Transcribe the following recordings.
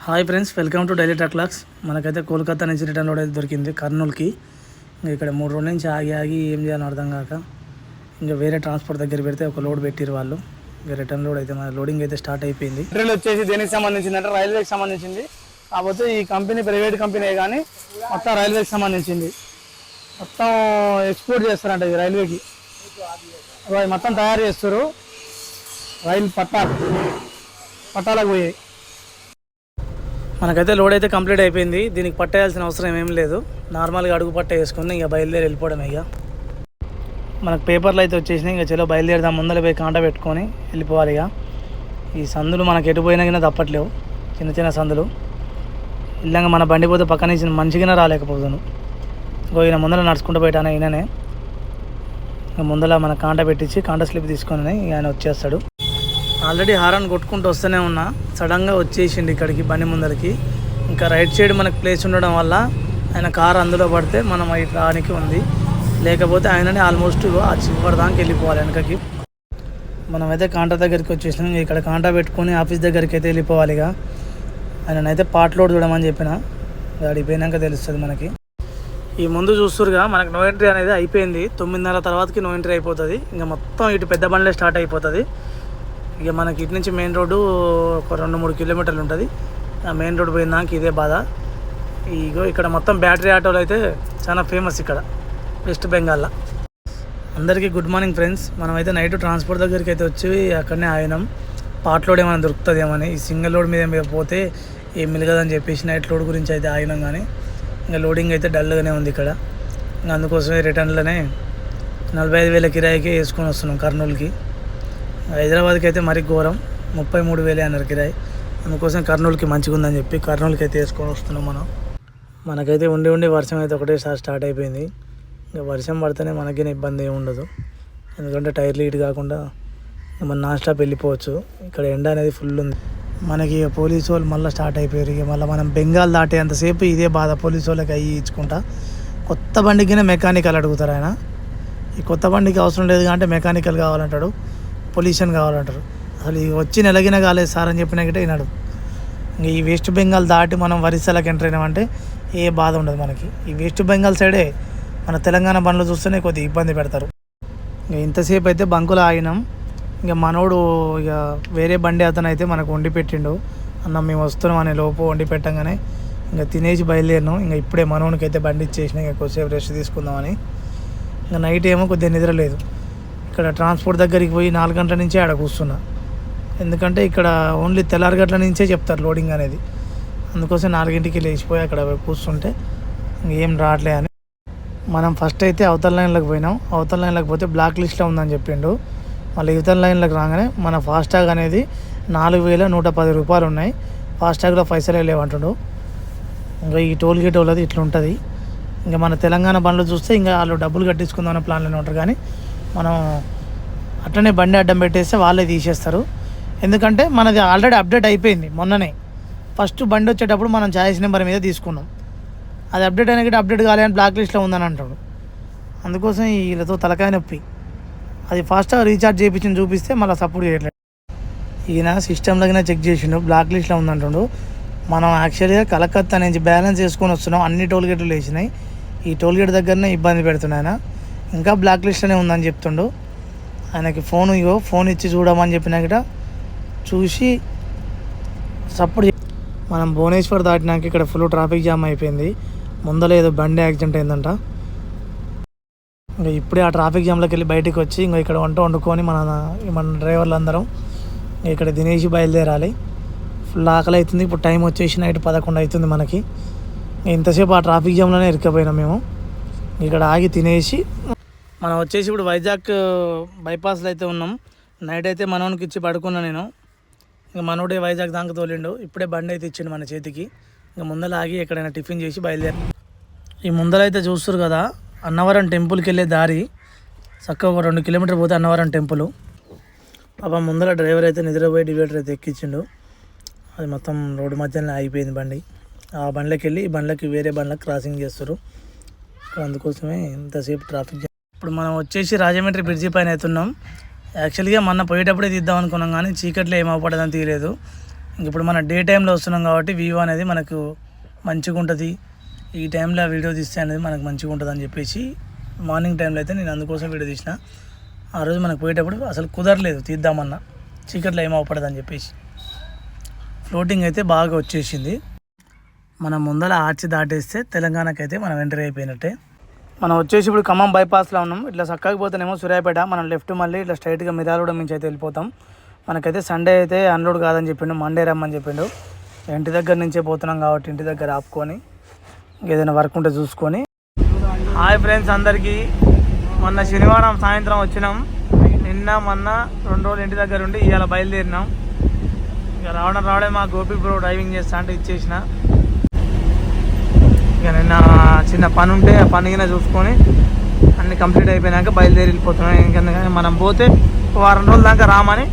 Hi friends, welcome to daily truck logs. మనకైతే కోల్కతా నుంచి return load అయితే దొరికింది కర్నూలుకి. ఇక్కడ 3 రోజుల నుంచి ఆగి ఏం చేయాలని అర్థం కాక ఇంకా వేరే ట్రాన్స్పోర్ట్ దగ్గర పెడితే ఒక లోడ్ పెట్టిరు వాళ్ళు. ఇంకా రిటర్న్ లోడ్ అయితే మన లోడింగ్ అయితే స్టార్ట్ అయిపోయింది. రిటర్న్ వచ్చేసి దేనికి సంబంధించింది అంటే రైల్వేకి సంబంధించింది. కాకపోతే ఈ కంపెనీ ప్రైవేట్ కంపెనీ కానీ మొత్తం రైల్వేకి సంబంధించింది. మొత్తం ఎక్స్పోర్ట్ చేస్తారంట ఇది రైల్వేకి. మొత్తం తయారు చేస్తారు. రైలు పట్టాలకు పోయాయి. మనకైతే లోడ్ అయితే కంప్లీట్ అయిపోయింది. దీనికి పట్టేయాల్సిన అవసరం ఏం లేదు. నార్మల్గా అడుగు పట్ట వేసుకుని ఇంకా బయలుదేరి వెళ్ళిపోవడమే. ఇక మనకు పేపర్లు అయితే వచ్చేసినాయి. ఇంకా చలో బయలుదేరదాం. ముందర పోయి కాంట పెట్టుకొని వెళ్ళిపోవాలి. ఇక ఈ సందులు మనకు ఎటు పోయినా కానీ తప్పట్లేవు. చిన్న చిన్న సందులు ఇల్లంగా మన బండి పోతే పక్క నుంచి మంచిగానే రాలేకపోతాను. ఈయన ముందర నడుచుకుంటూ పోయిటాను. ఈయననే ముందర మన కాంట పెట్టించి కాంట స్లిప్ తీసుకొని ఆయన వచ్చేస్తాడు. ఆల్రెడీ హారన్ కొట్టుకుంటూ వస్తూనే ఉన్నా. సడన్గా వచ్చేసిండు ఇక్కడికి బండి ముందరికి. ఇంకా రైట్ సైడ్ మనకు ప్లేస్ ఉండడం వల్ల ఆయన కారు అందులో పడితే మనం ఇటు రానికి ఉంది. లేకపోతే ఆయననే ఆల్మోస్ట్ ఆ చివరి దానికి వెళ్ళిపోవాలి వెనకకి. మనమైతే కాంటా దగ్గరికి వచ్చేసినాం. ఇక్కడ కాంటా పెట్టుకొని ఆఫీస్ దగ్గరికి అయితే వెళ్ళిపోవాలి. ఇక ఆయననైతే పార్ట్ లోడ్ చూడమని చెప్పిన. అడిగిపోయినాక తెలుస్తుంది మనకి. ఈ ముందు చూస్తురుగా మనకు నో ఎంట్రీ అనేది అయిపోయింది. 9:30 తర్వాతకి నో ఎంట్రీ అయిపోతుంది. ఇంకా మొత్తం ఇటు పెద్ద బండ్లే స్టార్ట్ అయిపోతుంది. ఇక మనకి ఇటు నుంచి మెయిన్ రోడ్డు ఒక 2-3 కిలోమీటర్లు ఉంటుంది. ఆ మెయిన్ రోడ్డు పోయిందాక ఇదే బాధ. ఇగో ఇక్కడ మొత్తం బ్యాటరీ ఆటోలు అయితే చాలా ఫేమస్ ఇక్కడ వెస్ట్ బెంగాల్లో. అందరికీ గుడ్ మార్నింగ్ ఫ్రెండ్స్. మనమైతే నైట్ ట్రాన్స్పోర్ట్ దగ్గరికి అయితే వచ్చి అక్కడనే ఆగినాం. పార్ట్ లోడ్ ఏమైనా దొరుకుతుందేమని. ఈ సింగిల్ లోడ్ మీద పోతే ఏం మిలగదని చెప్పేసి నైట్ లోడ్ గురించి అయితే ఆగినాం. కానీ ఇంకా లోడింగ్ అయితే డల్గానే ఉంది ఇక్కడ. ఇంకా అందుకోసమే రిటర్న్లోనే 45,000 కిరాయికి వేసుకొని వస్తున్నాం కర్నూలుకి. హైదరాబాద్కి అయితే మరీ ఘోరం, 33,000 అన్నారు కిరాయి. అందుకోసం కర్నూలుకి మంచిగా ఉందని చెప్పి కర్నూలుకి అయితే వేసుకొని వస్తున్నాం మనం. మనకైతే ఉండి వర్షం అయితే ఒకటేసారి స్టార్ట్ అయిపోయింది. ఇంకా వర్షం పడితేనే మనకేం ఇబ్బంది ఏమి ఉండదు. ఎందుకంటే టైర్లు హీట్ కాకుండా మనం నాన్ స్టాప్ వెళ్ళిపోవచ్చు. ఇక్కడ ఎండ అనేది ఫుల్ ఉంది మనకి. పోలీసు వాళ్ళు మళ్ళీ స్టార్ట్ అయిపోయారు. ఇక మళ్ళీ మనం బెంగాల్ దాటేంతసేపు ఇదే బాధ. పోలీసు వాళ్ళకి అయ్యి ఇచ్చుకుంటా. కొత్త బండికినే మెకానికల్ అడుగుతారు ఆయన. ఈ కొత్త బండికి అవసరం లేదు అంటే మెకానికల్ కావాలంటాడు, పొల్యూషన్ కావాలంటారు. అసలు ఈ వచ్చి నెలగిన కాలేదు సార్ అని చెప్పినా గిట్ట వినాడు. ఇంక ఈ వెస్ట్ బెంగాల్ దాటి మనం ఒరిస్సాలకు ఎంటర్ అయినామంటే ఏ బాధ ఉండదు మనకి. ఈ వెస్ట్ బెంగాల్ సైడే మన తెలంగాణ బండ్లు చూస్తేనే కొద్దిగా ఇబ్బంది పెడతారు. ఇంక ఇంతసేపు అయితే బంకులో ఆగినాం. ఇంకా మనోడు ఇక వేరే బండి అతను అయితే మనకు వండి పెట్టిండు. అన్న మేము వస్తున్నాం అనే లోపు వండి పెట్టంగానే ఇంకా తినేసి బయలుదేరినాం. ఇంకా ఇప్పుడే మనోనికి అయితే బండి ఇచ్చేసిన. ఇంకా కొద్దిసేపు రెస్ట్ తీసుకుందామని. ఇంకా నైట్ ఏమో కొద్దిగా నిద్ర లేదు. ఇక్కడ ట్రాన్స్పోర్ట్ దగ్గరికి పోయి 4 గంటల నుంచే ఆడ కూర్చున్నా. ఎందుకంటే ఇక్కడ ఓన్లీ తెల్లారి గంటల నుంచే చెప్తారు లోడింగ్ అనేది. అందుకోసం 4ంటికి లేచిపోయి అక్కడ కూర్చుంటే ఏం రావట్లే అని మనం ఫస్ట్ అయితే అవతల లైన్లోకి పోయినాం. అవతల లైన్లోకి పోతే బ్లాక్ లిస్ట్లో ఉందని చెప్పిండు. మళ్ళీ ఇవతల లైన్లోకి రాగానే మన ఫాస్టాగ్ అనేది 4,110 రూపాయలు ఉన్నాయి. ఫాస్టాగ్లో పైసలే లేవంటాడు. ఇంకా ఈ టోల్ గేట్ వాళ్ళది ఇట్లా ఉంటుంది. ఇంకా మన తెలంగాణ బండ్లు చూస్తే ఇంకా వాళ్ళు డబ్బులు కట్టించుకుందామనే ప్లాన్లోనే ఉంటారు. కానీ మనం అట్లనే బండి అడ్డం పెట్టేస్తే వాళ్ళే తీసేస్తారు. ఎందుకంటే మనది ఆల్రెడీ అప్డేట్ అయిపోయింది మొన్ననే. ఫస్ట్ బండి వచ్చేటప్పుడు మనం ఛాయిస్ నెంబర్ మీద తీసుకున్నాం. అది అప్డేట్ అయినా కూడా అప్డేట్ కాలేదని బ్లాక్ లిస్ట్లో ఉందని అంటాడు. అందుకోసం వీళ్ళతో తలకాయ నొప్పి. అది ఫాస్ట్గా రీఛార్జ్ చేయించి చూపిస్తే మళ్ళీ సపోర్ట్ చేయట్లేదు. ఈయన సిస్టంలోకి చెక్ చేసిండు, బ్లాక్ లిస్ట్లో ఉందంటాడు. మనం యాక్చువల్గా కలకత్తా నుంచి బ్యాలెన్స్ చేసుకొని వస్తున్నాం. అన్ని టోల్ గేట్లు వేసినాయి. ఈ టోల్ గేట్ దగ్గరనే ఇబ్బంది పెడుతున్నాయి. ఆయన ఇంకా బ్లాక్ లిస్ట్లోనే ఉందని చెప్తుండు. ఆయనకి ఫోన్ ఇచ్చి చూడమని చెప్పినా కూడా చూసి సపోర్ట్. మనం భువనేశ్వర్ దాటినాక ఇక్కడ ఫుల్ ట్రాఫిక్ జామ్ అయిపోయింది. ముందర ఏదో బండి యాక్సిడెంట్ అయిందంట. ఇంకా ఇప్పుడే ఆ ట్రాఫిక్ జామ్లోకి వెళ్ళి బయటకు వచ్చి ఇంకా ఇక్కడ వంట వండుకొని మన డ్రైవర్లు అందరం ఇక్కడ తినేసి బయలుదేరాలి. ఫుల్ ఆకలి అవుతుంది. ఇప్పుడు టైం వచ్చేసి నైట్ 11 అవుతుంది మనకి. ఇంతసేపు ఆ ట్రాఫిక్ జామ్లోనే ఇరుక్కుపోయినాం మేము. ఇక్కడ ఆగి తినేసి మనం వచ్చేసి ఇప్పుడు వైజాగ్ బైపాస్లో అయితే ఉన్నాం. నైట్ అయితే మనోనికి ఇచ్చి పడుకున్నా నేను. ఇంకా మనోడే వైజాగ్ దాకా తోలిండు. ఇప్పుడే బండి అయితే ఇచ్చిండు మన చేతికి. ఇంకా ముందర ఆగి ఎక్కడైనా టిఫిన్ చేసి బయలుదేరి. ఈ ముందర అయితే చూస్తారు కదా అన్నవరం టెంపుల్కి వెళ్ళే దారి. చక్కగా ఒక 2 కిలోమీటర్ పోతే అన్నవరం టెంపుల్. పాపం ముందర డ్రైవర్ అయితే నిద్రపోయి డివైడర్ అయితే ఎక్కించిండు. అది మొత్తం రోడ్డు మధ్యలో ఆగిపోయింది బండి. ఆ బండ్లోకి వెళ్ళి ఈ బండ్లకి వేరే బండ్లకు క్రాసింగ్ చేస్తారు. అందుకోసమే ఇంతసేపు ట్రాఫిక్ జామ్. ఇప్పుడు మనం వచ్చేసి రాజమండ్రి బ్రిడ్జి పైన అవుతున్నాం. యాక్చువల్గా మొన్న పోయేటప్పుడే తీద్దాం అనుకున్నాం కానీ చీకట్లో ఏమవపడదని తీయలేదు. ఇప్పుడు మన డే టైంలో వస్తున్నాం కాబట్టి వ్యూ అనేది మనకు మంచిగా ఉంటుంది. ఈ టైంలో వీడియో తీస్తే అనేది మనకు మంచిగా ఉంటుంది అని చెప్పేసి మార్నింగ్ టైంలో అయితే నేను అందుకోసం వీడియో తీసిన. ఆ రోజు మనకు పోయేటప్పుడు అసలు కుదరలేదు తీద్దామన్నా, చీకట్లో ఏం అవపడదు అని చెప్పేసి. ఫ్లోటింగ్ అయితే బాగా వచ్చేసింది. మనం ముందర ఆర్చి దాటేస్తే తెలంగాణకి అయితే మనం ఎంటర్ అయిపోయినట్టే. మనం వచ్చేసి ఇప్పుడు ఖమ్మం బైపాస్లో ఉన్నాం. ఇట్లా చక్కగా పోతేనేమో సూర్యాపేట, మనం లెఫ్ట్ మళ్ళీ ఇట్లా స్ట్రైట్గా మిర్యాలగూడ నుంచి అయితే వెళ్ళిపోతాం. మనకైతే సండే అయితే అన్లోడ్ కాదని చెప్పిండు, మండే రమ్మని చెప్పిండు. ఇంటి దగ్గర నుంచే పోతున్నాం కాబట్టి ఇంటి దగ్గర ఆపుకొని ఏదైనా వర్క్ ఉంటే చూసుకొని. హాయ్ ఫ్రెండ్స్ అందరికీ, మొన్న శనివారం సాయంత్రం వచ్చినాం. నిన్న మొన్న 2 రోజులు ఇంటి దగ్గర ఉండి ఇవాళ బయలుదేరినాం. ఇక రావడే మా గోపి బ్రో డ్రైవింగ్ చేస్తా అంటే ఇచ్చేసిన. ఇక నిన్న చిన్న పని ఉంటే ఆ పనిగా చూసుకొని అన్నీ కంప్లీట్ అయిపోయినాక బయలుదేరి వెళ్ళిపోతున్నాం. ఎందుకంటే మనం పోతే వారం రోజుల దాకా రామని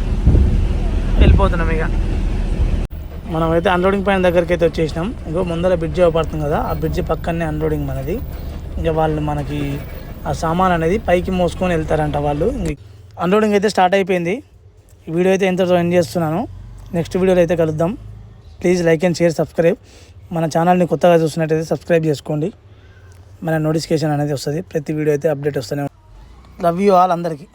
వెళ్ళిపోతున్నాం. ఇక మనమైతే అన్లోడింగ్ పాయింట్ దగ్గరికి అయితే వచ్చేసినాం. ఇంకో ముందర బ్రిడ్జి పడుతుంది కదా, ఆ బ్రిడ్జి పక్కనే అన్లోడింగ్ మనది. ఇంకా వాళ్ళు మనకి ఆ సామాన్ అనేది పైకి మోసుకొని వెళ్తారంట వాళ్ళు. అన్లోడింగ్ అయితే స్టార్ట్ అయిపోయింది. ఈ వీడియో అయితే ఎంతో ఎండ్ చేస్తున్నాను. నెక్స్ట్ వీడియోలో అయితే కలుద్దాం. Please like and share, subscribe. మన ఛానల్ని కొత్తగా చూస్తున్నట్టయితే సబ్స్క్రైబ్ చేసుకోండి. మన నోటిఫికేషన్ అనేది వస్తుంది, ప్రతి వీడియో అయితే అప్డేట్ వస్తూనే. లవ్ యూ ఆల్ అందరికీ.